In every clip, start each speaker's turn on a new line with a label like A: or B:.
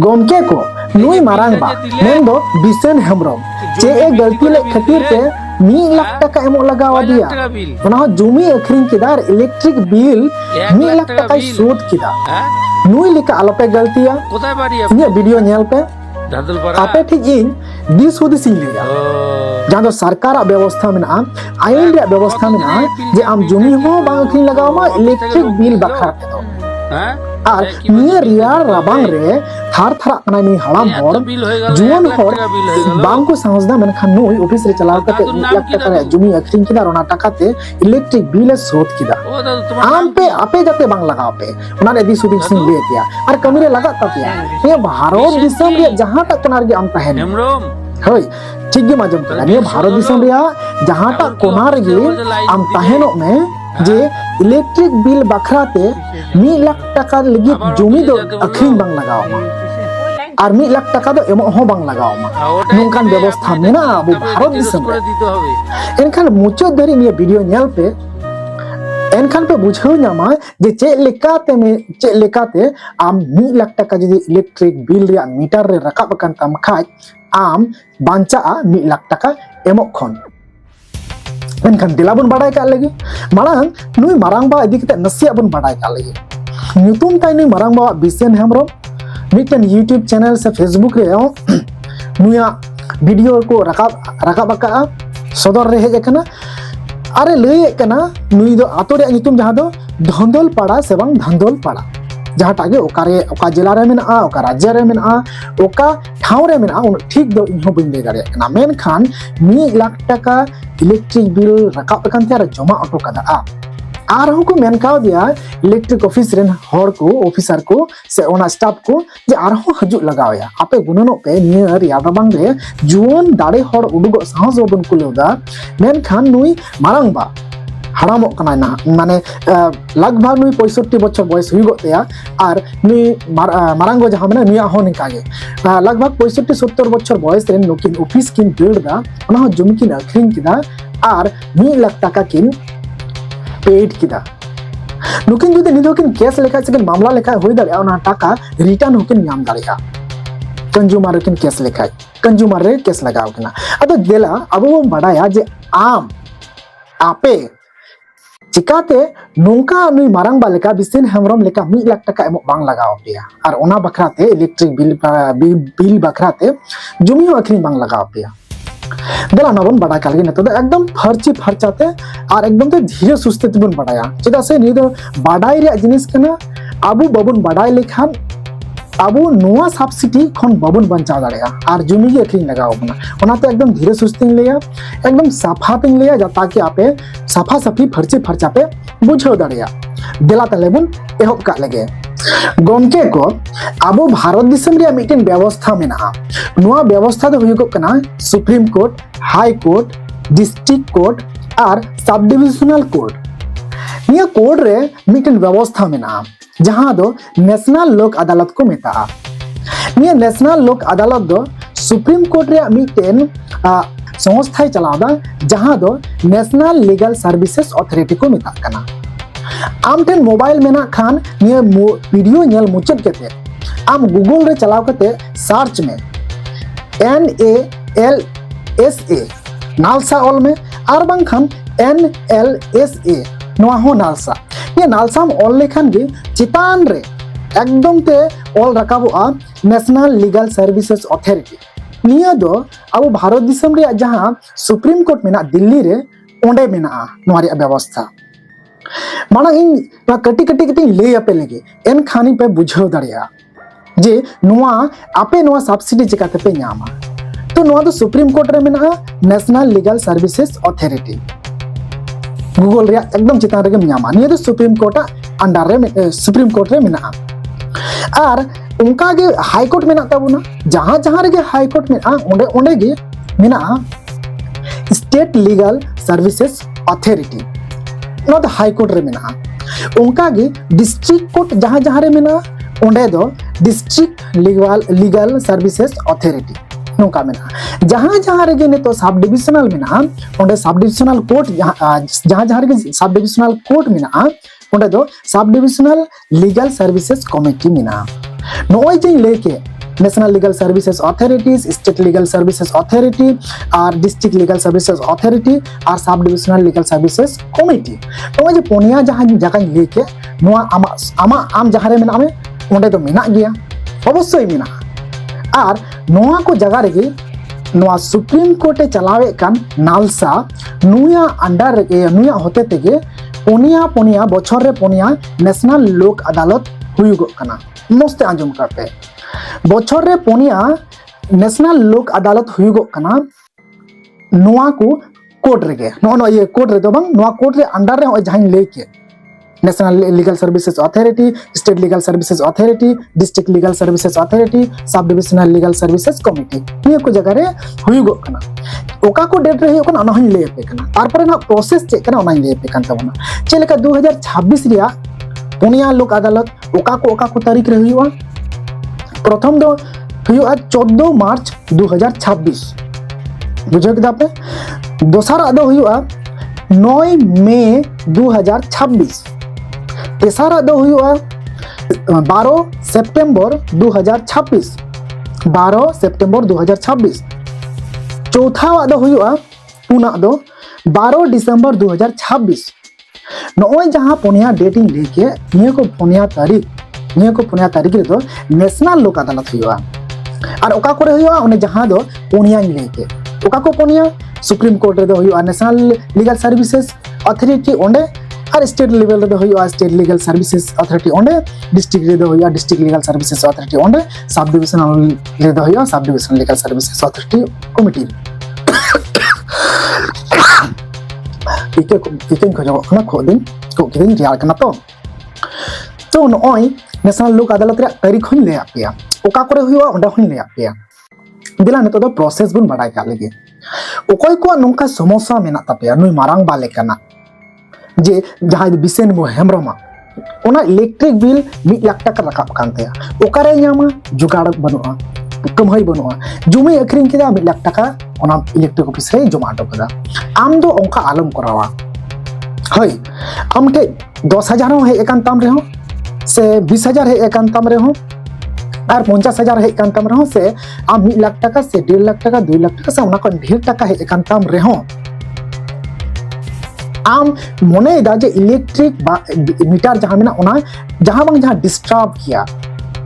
A: गोमके को नुई मारांग बा मेन दो बिसेन हेमब्रम चे ए गलती ले खातिर पे 1 लाख टाका एमो लगावा दिया ओना जमी अखरिंग किदा इलेक्ट्रिक बिल 1 लाख टाका शोध किदा नुई लेका आलोपे गलतिया
B: কোথায় বাড়ি
A: इने वीडियो नेल पे
B: ধাদলপাড়া
A: आपे ठीक इन दिस हुदिस लेया जहां दो सरकार व्यवस्था में आईन रे व्यवस्था में जे आम जमी हो बांग अखरिंग लगावा इलेक्ट्रिक बिल बखरा के दो
B: হ্যাঁ
A: আর নিয়ে রিয়ার রাবাং রে থার থার কানাই নি হাড়াম হর जुवन हर बांग को साहसदा मेनखान नुई ऑफिस रे चलाव कते 1 लाख टाका रे जमी अखरिंग किदा रोना टाकाते इलेक्ट्रिक बिल शोध किदा आम पे आपे जाते बांग लगाव पे ओना रे दिस हुदिस सिंह ले पिया और कमी रे लगा तपिया ये भारत दिसम रे जहां तक कोना रे आम तहन
B: हेमरम
A: होय ठीक गे माजम पे ये भारत दिसम रे जहां तक कोना रे आम तहनो में जे इलेक्ट्रिक बिल बखराते 1 लाख टाका लगी जमी दो अखरिंग बांग लगाव और 1 लाख टाका दो एमो हो बांग लगाव नोंकान व्यवस्था मेना अबो भारत दिसम
B: করে দিতে হবে
A: एनखान मुचो धरी निये वीडियो नेल पे एनखान पे बुझाव नामा जे चे लेकाते आम 1 लाख टाका जदि इलेक्ट्रिक बिल रे मीटर रे रकाब कान ताम खाज आम बांचा 1 लाख टाका एमो खन एनखान दिला बन बाडाय का लगी मारांग नुई मारांग बा इदी कते नसिया बन बाडाय का लगी न्यूतुम ताई नुई मारांग बा Bisen Hembram mitten YouTube channel से फेसबुक रे नुया वीडियो को रकाब का सदर रे हेज कना अरे लय कना नुई दो आतो रे न्यूतुम जहां दो धंदोल पाड़ा से बांग धंदोल पाड़ा जहां टागे ओकारे ओका जिला रे मेना ओका राज्य रे मेना ओका ठाव रे मेना ठीक दो इहो बन दे दाड़े कना मेन खान 1 लाख टाका इलेक्ट्रिक बिल रकाब कान ते जमा ऑटो कदा आर को मेनकाव दिया इलेक्ट्रिक ऑफिस रेन हर को ऑफिसर को से ओना स्टाफ को जे आर हजू लगावया आपे गुननो पे नियर यादा बांग रे जुवन दाड़े हर उडुगो साहस बन कुलेदा मेन खान नुई मारांग बा हरामो कना ना माने लगभग नुई 65 बछर बयस हुई गतेया आर नुई मारांगो जहां माने नुया हो निकागे लगभग 65 70 बछर बयस रेन नुकिन ऑफिस किन बिल्ड दा ओना जमी किन अखरिंग किदा आर 1 लाख टाका किन पेड किदा नुकिन जुदि निदोकिन केस लेखा से मामला लेखा होई दाड़िया ओना टाका रिटर्न होकिन नाम दाड़िया कंज्यूमर किन केस लेखा कंज्यूमर रे केस लगाव किना अदो देला अबो बडाया जे आम आपे चिकाते नोंका नुई मारांग बालेका बिसेन हेमब्रम लेका 1 लाख टाका एमो बांग लगाव पिया और ओना बखराते इलेक्ट्रिक बिल बखराते जमी अखरिंग बांग लगाव पिया देला ना बन बड़ा कालगे न तो एकदम फर्ची फरचाते और एकदम तो धीरे सुस्ते बन बड़ाया चेदा से नि दो बाडाई रे जिनिस कना आबू बबुन बाडाई लेखान आबू नोआ सब्सिडी खन बबुन बंचा दाड़िया और जमी के अखरिंग लगाव बना ओनाते एकदम धीरे सुस्ते लेया एकदम साफा तिंग लेया जा ताकि आपे साफा साफी फर्ची फरचा पे बुझो दाड़िया देला तलेबुन एहब का लगे गोमके को आबो भारत दिसम रे मिटन व्यवस्था मेना नोआ व्यवस्था दो हुयो कना supreme court high court district court और सब डिविजनल कोर्ट निया कोर्ट रे मिटन व्यवस्था मेना जहां दो नेशनल लोक अदालत को मेता निया नेशनल लोक अदालत दो सुप्रीम कोर्ट रे मिटन संस्था चलादा जहां दो नेशनल लीगल सर्विसेज अथॉरिटी को मेता कना आम ठेन मोबाइल मेना खान निया वीडियो नेल मुचद केते आम गूगल रे चलाव कते सर्च में NALSA नालसा ऑल में आर बांग खान NLSA नोआ हो नालसा ये नालसा में ऑल लेखान गे चितान रे एकदम ते ऑल रकाबोआ नेशनल लीगल सर्विसेज अथॉरिटी निया दो अब भारत दिसम रे जहां सुप्रीम कोर्ट मेना दिल्ली रे ओंडे मेना नोआ रे व्यवस्था माना इन कटी कटी कटी ले आपे लगे एन खानी पे बुझाव दाड़िया जे नोआ आपे नोआ सब्सिडी चिकाते पे नामा तो नोआ तो सुप्रीम कोर्ट रे मेना national legal services authority Google रे एकदम चितान रे नामा निया तो सुप्रीम कोर्ट अंडर रे सुप्रीम कोर्ट रे मेना और उनका गे हाई कोर्ट मेना ताबुना जहां जहां रे हाई कोर्ट मेना ओंडे ओंडे गे मेना state legal services authority note high court रे मेना उनका गे डिस्ट्रिक्ट कोर्ट जहां जहां रे मेना ओंडे दो डिस्ट्रिक्ट लीगल सर्विसेज अथॉरिटी नोका मेना जहां जहां रे ने तो सब डिविजनल मेना ओंडे सब डिविजनल कोर्ट जहां जहां रे सब डिविजनल कोर्ट मेना ओंडे दो सब डिविजनल लीगल सर्विसेज कमिटी मेना नोय जे लेके national legal services authorities, state legal services authority और डिस्ट्रिक्ट लीगल सर्विसेज अथॉरिटी और सब डिविजनल लीगल सर्विसेज कमिटी। तो जे पोनिया जहां जगह लेके नोआ आम जहां रे मेना में ओंडे तो मेना गया अवश्य मेना। और नोआ को जगह रे नोआ सुप्रीम कोर्टे चलावे कान नालसा नुया अंडर नुया होते तेगे पोनिया बछर रे पोनिया नेशनल लोक अदालत हुयुगो कना। मस्ते आंजम करते बछर रे पोनिया नेशनल लोक अदालत हुयुगो कना। नोआ को कोर्ट रे नो ये कोर्ट रे तो बंग नोआ कोर्ट रे अंडर रे जहां लेके national legal services authority, state legal services authority, district legal services authority, सब डिविजनल लीगल सर्विसेज कमिटी निया को जगह रे हुयुगो कना। ओका को डेट रे हुयुगो कना ना हई ले पे कना। तारपरे ना प्रोसेस चेक कना ना ले पे कान तबना चेलेका 2026 रिया पोनिया लोक अदालत ओका को तारीख रे हुयुआ। प्रथम दो हुयुआ 14 मार्च 2026 बुझे केदा पे। दोसरा दो हुयुआ 9 मई 2026। तेसारा दो हुआ 12 सितंबर 2026 12 सितंबर 2026। चौथा दो हुआ पुना दो 12 दिसंबर 2026। नॉय जहां पोनिया डेटिंग लेके निया को पोनिया तारीख रे तो नेशनल लोक अदालत हुआ। और ओका करे हुआ ओने जहां दो पोनिया लेके ओका को पोनिया सुप्रीम कोर्ट रे दो हुआ नेशनल लीगल सर्विसेज अथॉरिटी ओंडे और स्टेट लेवल रे दो हुआ स्टेट लीगल सर्विसेज अथॉरिटी ओंडे, डिस्ट्रिक्ट रे दो हुआ डिस्ट्रिक्ट लीगल सर्विसेज अथॉरिटी ओंडे, सब डिविजनल रे दो हुआ sub divisional legal services authority committee. इके खजो खना खोदिन को किदिन रियाल कना तो नॉय नेशनल लोक अदालत रे तारीख हन ले आपिया ओका करे हुआ ओंडा हन ले आपिया। दिला ने तो प्रोसेस बुन बडाय का लेगे ओकय को नोंका समस्या मेना तापिया नुई मारांग बाले कना जे जहां बिसेन मो हेमरमा ओना इलेक्ट्रिक बिल 1 लाख टाका रकाब कानते ओकारे न्यामा जुगाड़ बनुआ कमहई बनुआ जुमी अखरिंग केदा 1 लाख टाका ओना इलेक्ट्रिक ऑफिस रे जमा हटो कदा। आम दो ओंका आलम करावा हई आम के 10,000 हे एकांतम रे हो से 20,000 हे एकांतम रे हो और 50,000 हे एकांतम रे हो से आम 1 लाख टाका से 1.5 लाख टाका 2 लाख टाका से ओना को ढेर टाका हे एकांतम रे हो आम मने दा जे इलेक्ट्रिक मीटर जहां मेना ओना जहां बांग जहां डिस्टर्ब किया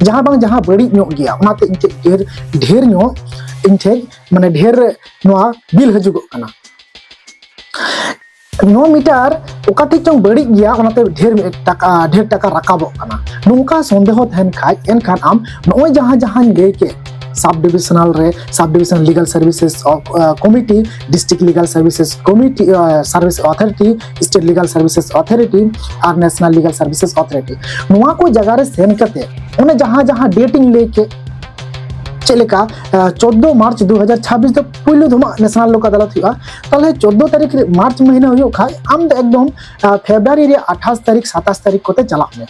A: जहां बांग जहां बड़ी नो गया ओनाते इनके ढेर नो इनके माने ढेर नोआ बिल हजुगो कना। नो मीटर ओकाते चों बड़ी गया ओनाते ढेर टाका रकाबो कना। नोंका संदेह तहन खाय एनखान आम नोय जहां लेके सब divisional legal services committee, district legal services committee service authority, state legal services authority और नेशनल लीगल सर्विसेज अथॉरिटी नोआ को जगह रे सेन करते उन्हें जहां डेटिंग लेके चलेका 14 मार्च 2026 तो पहले धुमा नेशनल लोक अदालत हुआ ताले 14 तारीख मार्च महीना हुयो खाय आम तो एकदम फेब्रुआरी रे 28 तारीख 27 तारीख कोते चला में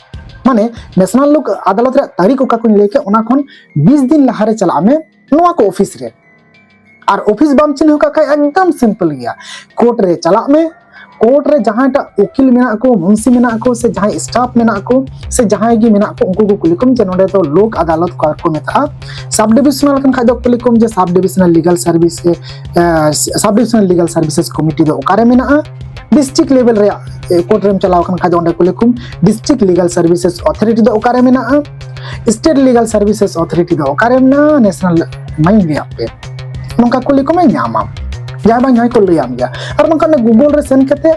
A: माने नेशनल लोक अदालत रे तारीख ओका को लेके ओना खन 20 दिन लहारे चला में नोआ को ऑफिस रे और ऑफिस बाम चिन्ह का खाय एकदम सिंपल गया कोर्ट रे चला में कोर्ट रे जहां टा वकील मेना को मुंशी मेना को से जहां स्टाफ मेना को से जहां गी मेना को उनको को कुलिकम जे नोडे तो लोक अदालत को मेता सब डिविजनल कन खादो कुलिकम जे sub divisional legal service sub divisional legal services committee दो ओकारे मेना डिस्ट्रिक्ट लेवल रे कोर्ट रे चलाव कन खादो ओंडे कुलिकम डिस्ट्रिक्ट लीगल सर्विसेज अथॉरिटी दो ओकारे मेना स्टेट लीगल सर्विसेज अथॉरिटी दो ओकारे मेना नेशनल माइन लिया पे नोंका कुलिकम न्यामा जहां बांग जहां को लियाम गया और नोंका गूगल रे सेन कते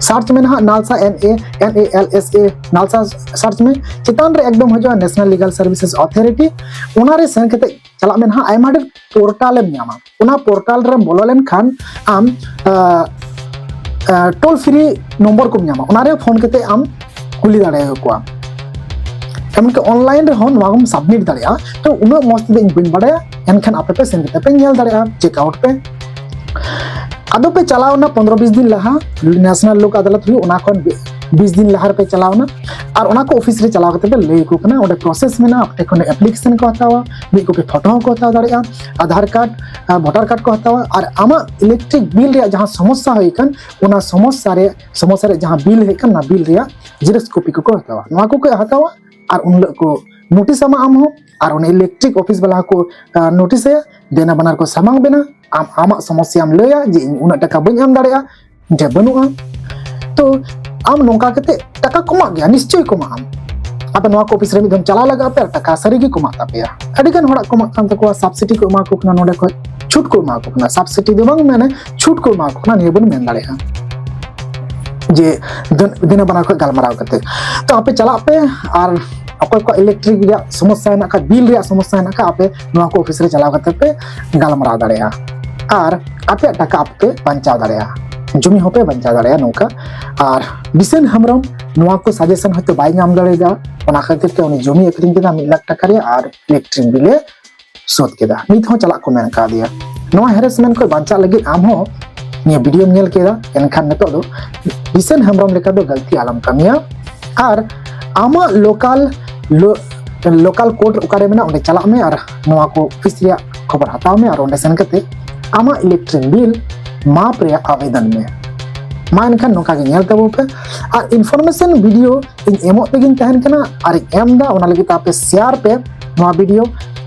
A: सर्च में ना नालसा NALSA नालसा सर्च में चितान रे एकदम हजो नेशनल लीगल सर्विसेज अथॉरिटी ओना रे सेन कते चला में ना Aima day portal M Nyama ओना पोर्टल रे बोलोलेन खान आम टोल फ्री नंबर को न्यामा ओना रे फोन कते आम कुली दाड़े कोआ एमन के ऑनलाइन रे होन वागम सबमिट दाड़िया तो उनो मस्त दे बिन बड़े एनखान आपे पे सेन कते पे नेल दाड़िया चेकआउट पे आदो पे चलावना 15-20 दिन लहा नेशनल लोक अदालत हुई ओना खन 20 दिन लहार पे चलावना और ओना को ऑफिस रे चलाव कते ले को कना ओडे प्रोसेस में ना आपटे कोने एप्लीकेशन को हतावा बी को फोटो को हतावा दाड़िया आधार कार्ड वोटर कार्ड को हतावा और आमा इलेक्ट्रिक बिल रे जहां समस्या होई कन ओना समस्या रे जहां बिल है कन ना बिल रे जेरॉक्स कॉपी को हतावा नोआ को हतावा और उन लोग को नोटिस आमा आम हो और उन इलेक्ट्रिक ऑफिस वाला को नोटिस है देना बनार को सामांग बेना आम आमा समस्या आम लया जे उना टाका बन आम दाड़ेया जे बनुआ तो आम नोंका कते टाका कमा गया निश्चय कमा आम आप नवा को ऑफिस रे मिदम चला लगा पे टाका सारी गी कमा तापेया अडी गान होड़ा कमा कान तको सब्सिडी को मा को कना नोडे को छूट को मा को कना सब्सिडी दे बांग मैंने छूट को मा को कना ने बन मेन दाड़ेया जे दिन बना को गलमराव करते तो आपे चला पे और अकोय को इलेक्ट्रिक रिया समस्या ना का बिल रिया समस्या ना का आपे नवा को ऑफिस रे चला करते पे गलमराव दाड़ेया और आपे टाका आपके बंचाव दाड़ेया जमी होपे बंचाव दाड़ेया नोका और बिसेन हेम्ब्रम नवा को सजेशन होते बाय नाम दाड़ेगा ओना खातिर के उनी जमी एकरिंग केदा 1 लाख टाका रे और इलेक्ट्रिक बिल सोध केदा नित हो चला को मेन का दिया नवा हेरेसमेंट को बंचा लगी आम हो निया वीडियो नेल केदा एनखान नेतो दो बिसेन हेम्ब्रम लेका दो गलती आलम कमिया और आमा लोकल कोर्ट उकारे मेना ओंडे चला में और नवा को ऑफिस रे खबर हताव में और ओंडे सेन कते आमा इलेक्ट्रिक बिल माप रे आवेदन में मा एनखान नोका के नेल तबो पे और इन्फॉर्मेशन वीडियो इन एमो तेगिन तहन कना और एम दा ओना लगी तापे शेयर पे नवा वीडियो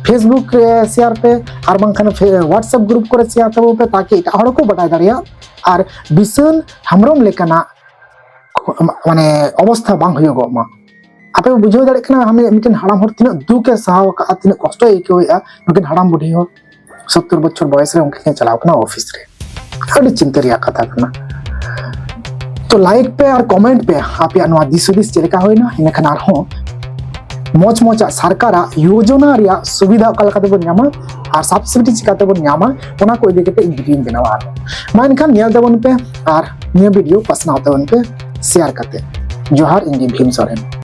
A: फेसबुक रे शेयर पे और बांखान व्हाट्सएप ग्रुप करे शेयर तबो पे ताकि एटा हड़ को बटाय दाड़िया और बिसन हेम्ब्रम लेकाना माने अवस्था बांग होयो मा आपे बुझाव दाड़े कना हमें मिटन हड़ाम हर तिना दुख के सहाव का तिना कष्ट एकोया नकिन हड़ाम बुढ़ी हो 70 बछर बयस रे उनके चलाव कना ऑफिस रे अड़ी चिंता रिया कथा कना तो लाइक पे और कमेंट पे आप नवा दिसुदिस चेका होइना इनखान आरहो मोच मोच सरकारा योजना रिया सुविधा अका लका तेबो न्यामा और सब्सिडी चिका तेबो न्यामा ओना को इदि केते वीडियो बनावा मा इनखान नेल देबन पे और निया वीडियो पसनाव तेबन पे शेयर करते जोहार इंगी भीम सोरेन।